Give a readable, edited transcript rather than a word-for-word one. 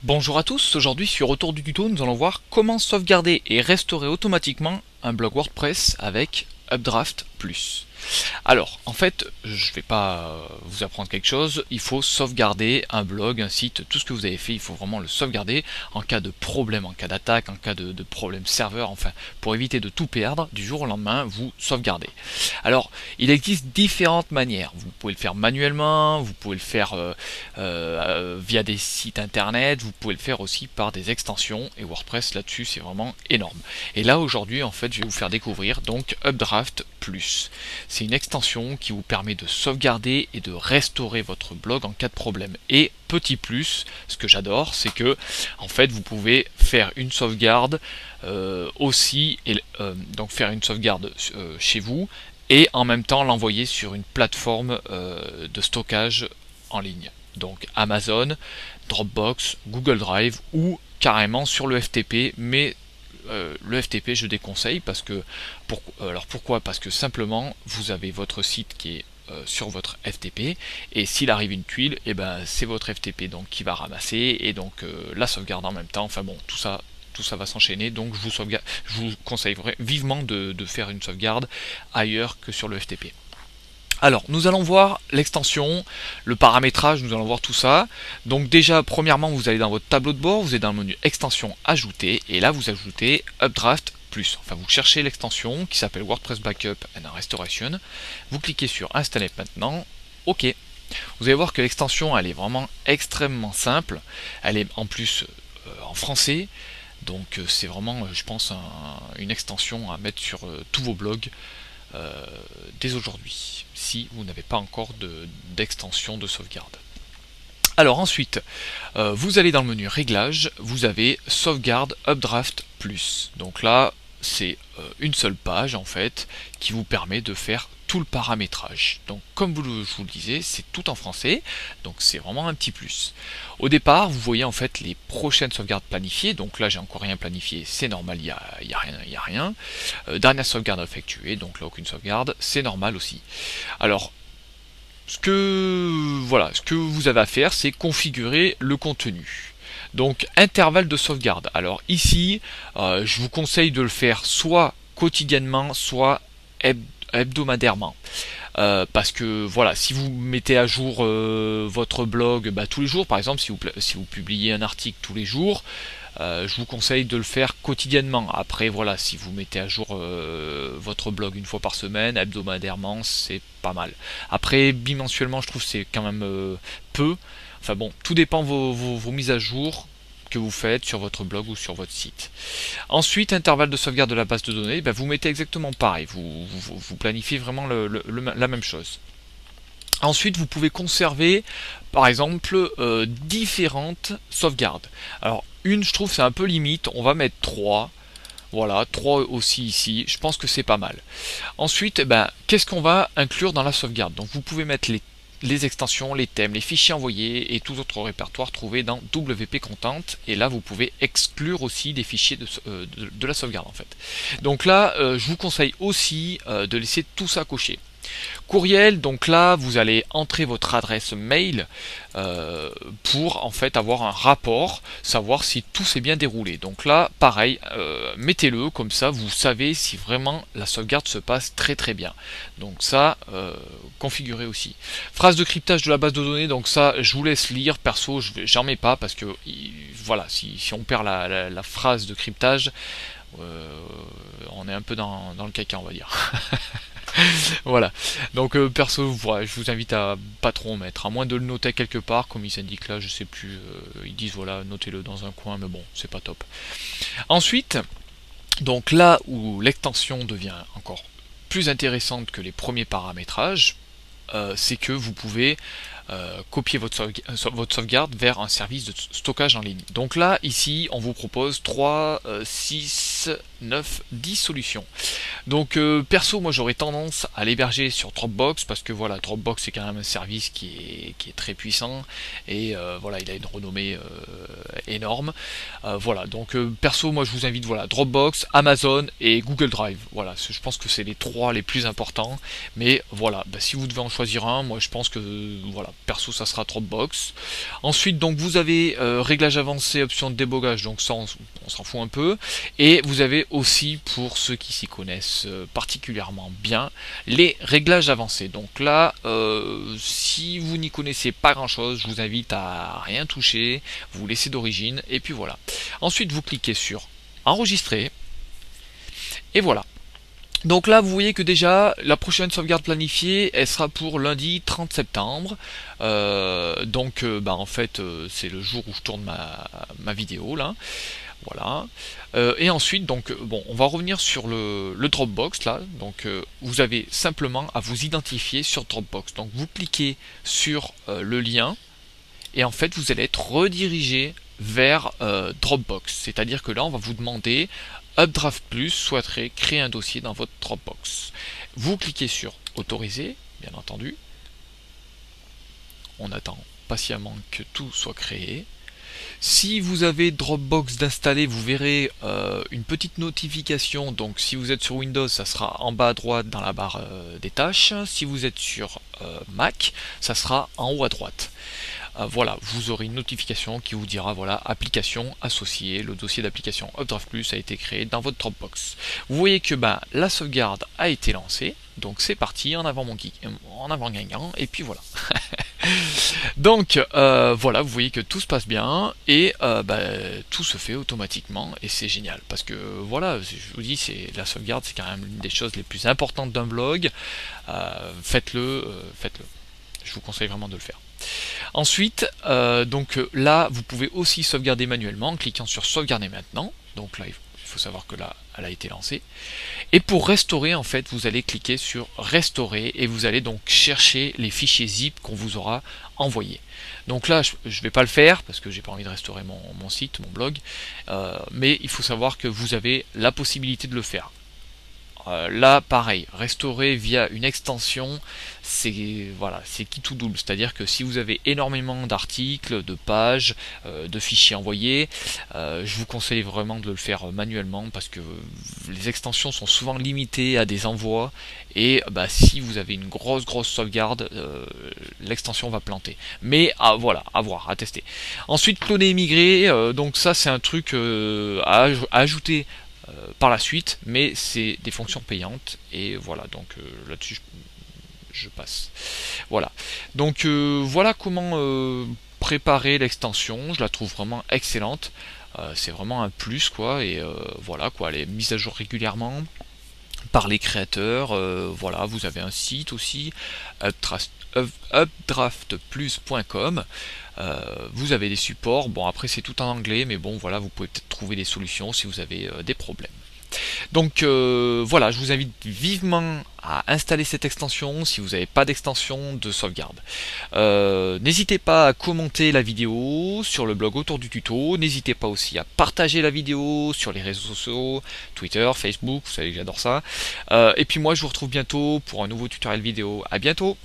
Bonjour à tous, aujourd'hui sur Retour du tuto, nous allons voir comment sauvegarder et restaurer automatiquement un blog WordPress avec Updraft Plus. Alors, en fait, je ne vais pas vous apprendre quelque chose, il faut sauvegarder un blog, un site, tout ce que vous avez fait, il faut vraiment le sauvegarder en cas de problème, en cas d'attaque, en cas de problème serveur, enfin, pour éviter de tout perdre, du jour au lendemain, vous sauvegardez. Alors, il existe différentes manières, vous pouvez le faire manuellement, vous pouvez le faire via des sites internet, vous pouvez le faire aussi par des extensions, et WordPress là-dessus c'est vraiment énorme. Et là aujourd'hui en fait je vais vous faire découvrir donc Updraft Plus. C'est une extension qui vous permet de sauvegarder et de restaurer votre blog en cas de problème. Et petit plus, ce que j'adore, c'est que en fait vous pouvez faire une sauvegarde aussi, et donc faire une sauvegarde chez vous et en même temps l'envoyer sur une plateforme de stockage en ligne. Donc Amazon, Dropbox, Google Drive ou carrément sur le FTP, mais le FTP je déconseille parce que alors pourquoi? Parce que simplement vous avez votre site qui est sur votre FTP et s'il arrive une tuile, et ben c'est votre FTP donc qui va ramasser et donc la sauvegarde en même temps. Enfin bon, tout ça va s'enchaîner, donc je vous conseille vivement de faire une sauvegarde ailleurs que sur le FTP. Alors, nous allons voir l'extension, le paramétrage, nous allons voir tout ça. Donc déjà, premièrement, vous allez dans votre tableau de bord, vous êtes dans le menu extension ajouter, et là vous ajoutez Updraft Plus. Enfin, vous cherchez l'extension qui s'appelle WordPress Backup and Restoration. Vous cliquez sur installer maintenant, OK. Vous allez voir que l'extension, elle est vraiment extrêmement simple. Elle est en plus en français. Donc c'est vraiment, je pense, une extension à mettre sur tous vos blogs dès aujourd'hui, si vous n'avez pas encore d'extension de sauvegarde. Alors ensuite, vous allez dans le menu réglages, vous avez sauvegarde Updraft Plus. Donc là, c'est une seule page en fait qui vous permet de faire tout le paramétrage. Donc comme je vous le disais, c'est tout en français, donc c'est vraiment un petit plus. Au départ, vous voyez en fait les prochaines sauvegardes planifiées, donc là j'ai encore rien planifié, c'est normal, il n'y a rien. Dernière sauvegarde effectuée, donc là aucune sauvegarde, c'est normal aussi. Alors, ce que vous avez à faire, c'est configurer le contenu. Donc intervalle de sauvegarde. Alors ici, je vous conseille de le faire soit quotidiennement, soit hebdomadairement. Parce que voilà, si vous mettez à jour votre blog tous les jours, par exemple, si vous publiez un article tous les jours, je vous conseille de le faire quotidiennement. Après voilà, si vous mettez à jour votre blog une fois par semaine, hebdomadairement, c'est pas mal. Après bimensuellement, je trouve que c'est quand même peu. Enfin bon, tout dépend vos mises à jour que vous faites sur votre blog ou sur votre site. Ensuite, intervalle de sauvegarde de la base de données, vous mettez exactement pareil, vous planifiez vraiment la même chose. Ensuite, vous pouvez conserver, par exemple, différentes sauvegardes. Alors, une, je trouve, c'est un peu limite, on va mettre 3. Voilà, 3 aussi ici, je pense que c'est pas mal. Ensuite, qu'est-ce qu'on va inclure dans la sauvegarde? Donc, vous pouvez mettre les extensions, les thèmes, les fichiers envoyés et tout autre répertoire trouvé dans WP Content. Et là, vous pouvez exclure aussi des fichiers de la sauvegarde en fait. Donc là, je vous conseille aussi de laisser tout ça coché. Courriel, donc là vous allez entrer votre adresse mail pour en fait avoir un rapport, savoir si tout s'est bien déroulé. Donc là pareil, mettez-le comme ça vous savez si vraiment la sauvegarde se passe très très bien. Donc ça, configurez aussi. Phrase de cryptage de la base de données, donc ça je vous laisse lire, perso j'en mets pas parce que voilà, si on perd la phrase de cryptage, on est un peu dans le caca on va dire. Voilà, donc perso, voilà, je vous invite à pas trop en mettre, à moins de le noter quelque part, comme ils indiquent là, je sais plus, ils disent voilà, notez-le dans un coin, mais bon, c'est pas top. Ensuite, donc là où l'extension devient encore plus intéressante que les premiers paramétrages, c'est que vous pouvez copier votre sauvegarde vers un service de stockage en ligne. Donc là, ici, on vous propose 3, 6, 9, 10 solutions. Donc perso, moi j'aurais tendance à l'héberger sur Dropbox parce que voilà, Dropbox c'est quand même un service qui est très puissant et voilà, il a une renommée énorme. Voilà, donc perso, moi je vous invite, voilà, Dropbox, Amazon et Google Drive. Voilà, je pense que c'est les trois les plus importants. Mais voilà, bah, si vous devez en choisir un, moi je pense que voilà, perso ça sera Dropbox. Ensuite, donc vous avez réglage avancé, option de débogage, donc ça on s'en fout un peu. Et vous avez aussi, pour ceux qui s'y connaissent particulièrement bien, les réglages avancés. Donc là, si vous n'y connaissez pas grand chose, je vous invite à rien toucher, vous laissez d'origine, et puis voilà. Ensuite, vous cliquez sur enregistrer, et voilà. Donc là, vous voyez que déjà, la prochaine sauvegarde planifiée, elle sera pour lundi 30 septembre. En fait, c'est le jour où je tourne ma vidéo là. Voilà. Et ensuite, donc, bon, on va revenir sur le Dropbox là. Donc, vous avez simplement à vous identifier sur Dropbox. Donc, vous cliquez sur le lien et en fait, vous allez être redirigé vers Dropbox. C'est-à-dire que là, on va vous demander Updraft Plus souhaiterait créer un dossier dans votre Dropbox. Vous cliquez sur autoriser, bien entendu. On attend patiemment que tout soit créé. Si vous avez Dropbox d'installer, vous verrez une petite notification. Donc si vous êtes sur Windows, ça sera en bas à droite dans la barre des tâches. Si vous êtes sur Mac, ça sera en haut à droite. Voilà, vous aurez une notification qui vous dira, voilà, application associée, le dossier d'application Updraft Plus a été créé dans votre Dropbox. Vous voyez que la sauvegarde a été lancée, donc c'est parti, en avant gagnant, et puis voilà. Donc voilà, vous voyez que tout se passe bien et tout se fait automatiquement et c'est génial parce que voilà, je vous dis, c'est la sauvegarde, c'est quand même l'une des choses les plus importantes d'un blog. Faites-le. Je vous conseille vraiment de le faire. Ensuite, là, vous pouvez aussi sauvegarder manuellement en cliquant sur sauvegarder maintenant. Donc là, il faut savoir que là, elle a été lancée. Et pour restaurer, en fait, vous allez cliquer sur restaurer et vous allez donc chercher les fichiers zip qu'on vous aura envoyés. Donc là, je ne vais pas le faire parce que j'ai pas envie de restaurer mon site, mon blog. Mais il faut savoir que vous avez la possibilité de le faire. Là, pareil, restaurer via une extension, c'est voilà, c'est qui tout double. C'est-à-dire que si vous avez énormément d'articles, de pages, de fichiers envoyés, je vous conseille vraiment de le faire manuellement parce que les extensions sont souvent limitées à des envois et si vous avez une grosse sauvegarde, l'extension va planter. Mais voilà, à voir, à tester. Ensuite, cloner et migrer, donc ça c'est un truc à ajouter par la suite, mais c'est des fonctions payantes et voilà, donc là-dessus je passe. Voilà, donc voilà comment préparer l'extension. Je la trouve vraiment excellente, c'est vraiment un plus quoi, et voilà quoi, elle est mise à jour régulièrement par les créateurs. Voilà, vous avez un site aussi, updraftplus.com. Vous avez des supports, bon après c'est tout en anglais, mais bon voilà, vous pouvez peut-être trouver des solutions si vous avez des problèmes. Donc voilà, je vous invite vivement à installer cette extension si vous n'avez pas d'extension de sauvegarde. N'hésitez pas à commenter la vidéo sur le blog autour du tuto, n'hésitez pas aussi à partager la vidéo sur les réseaux sociaux, Twitter, Facebook, vous savez que j'adore ça. Et puis moi je vous retrouve bientôt pour un nouveau tutoriel vidéo. À bientôt!